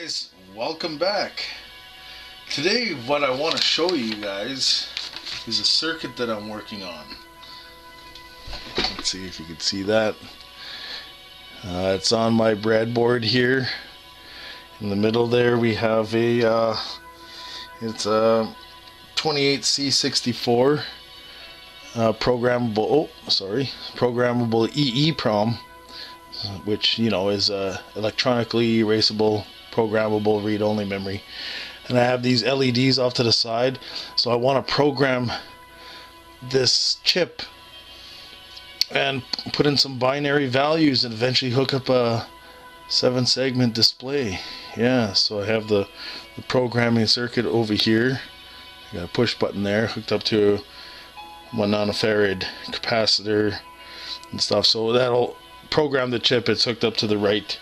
guys, welcome back. Today what I want to show you guys is a circuit that I'm working on. Let's see if you can see that. It's on my breadboard here. In the middle there we have a it's a 28C64 programmable EEPROM, which is electronically erasable programmable read-only memory. And I have these LEDs off to the side, so I want to program this chip and put in some binary values and eventually hook up a 7-segment display. Yeah, so I have the programming circuit over here. I got a push button there hooked up to a 1 nanofarad capacitor and stuff, so that'll program the chip. It's hooked up to the right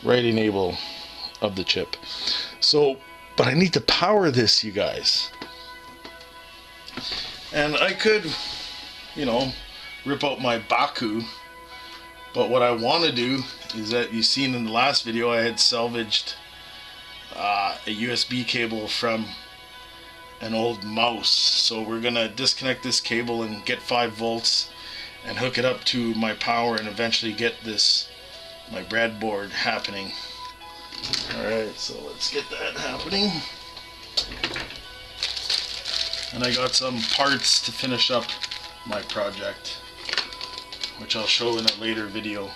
enable of the chip. So, but I need to power this, you guys. And I could, rip out my Baku, but what I want to do is that you've seen in the last video I had salvaged a USB cable from an old mouse. So we're gonna disconnect this cable and get 5 volts and hook it up to my power and eventually get my breadboard happening. Alright, so let's get that happening. And I got some parts to finish up my project, which I'll show in a later video.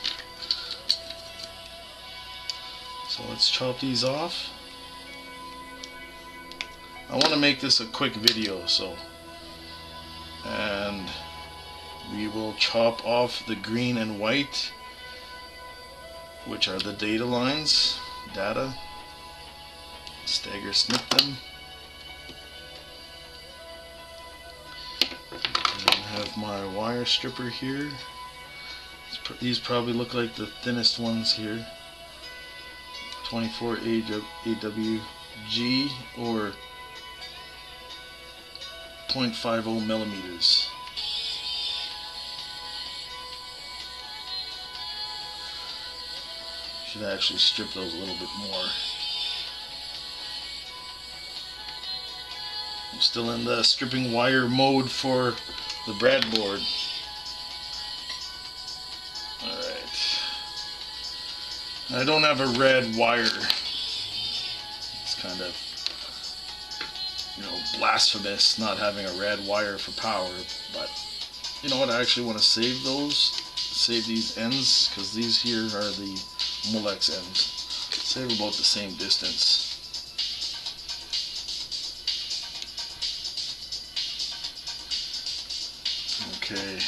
So let's chop these off. I want to make this a quick video, and we will chop off the green and white, which are the data lines, stagger snip them, and I have my wire stripper here. These probably look like the thinnest ones here, 24 AWG or 0.50 millimeters. Should actually strip those a little bit more. I'm still in the stripping wire mode for the breadboard. Alright. I don't have a red wire. It's kind of blasphemous not having a red wire for power, but you know what, I actually want to save these ends, because these here are the Molex ends. Save about the same distance. Okay,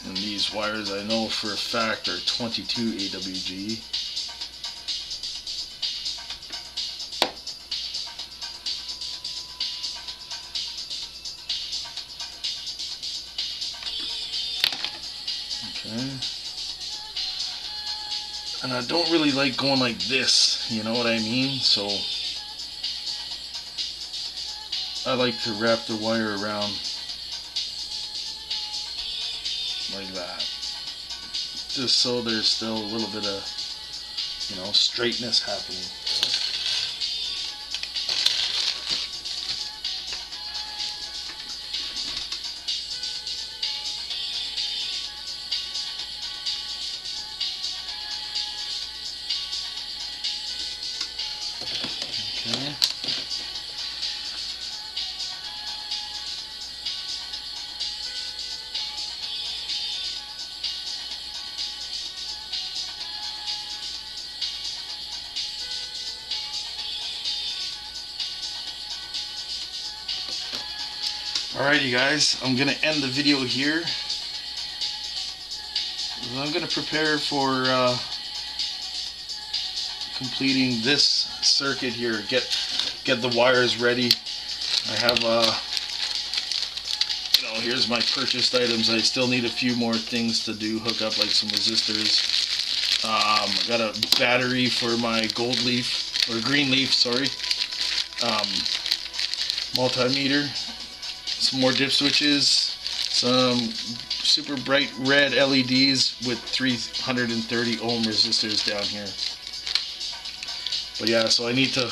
and these wires I know for a fact are 22 AWG. And I don't really like going like this, you know what I mean? So I like to wrap the wire around like that, just so there's still a little bit of straightness happening. Okay. Alright, you guys, I'm going to end the video here. I'm going to prepare for completing this circuit here. Get the wires ready. I have here's my purchased items. I still need a few more things to do, hook up like some resistors. I got a battery for my gold leaf, or green leaf, sorry. Multimeter, some more dip switches, some super bright red LEDs with 330 ohm resistors down here. But yeah, so I need to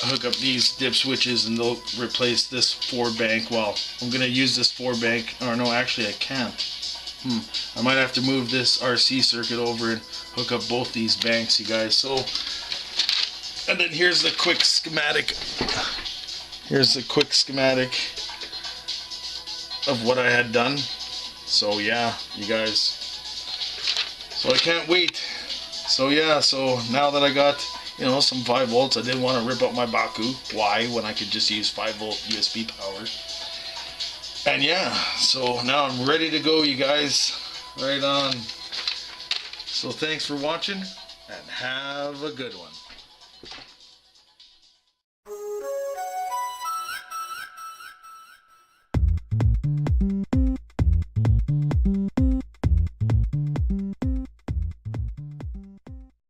hook up these dip switches, and they'll replace this 4 bank. Well, I'm gonna use this 4 bank, or no, actually I can't. I might have to move this RC circuit over and hook up both these banks, you guys. So, and then here's the quick schematic. Here's the quick schematic of what I had done. So yeah, you guys. So I can't wait. So yeah, so now that I got, you know, some 5 volts, I didn't want to rip up my Baku. Why? When I could just use 5 volt USB power. And yeah, so now I'm ready to go, you guys. Right on. So thanks for watching, and have a good one.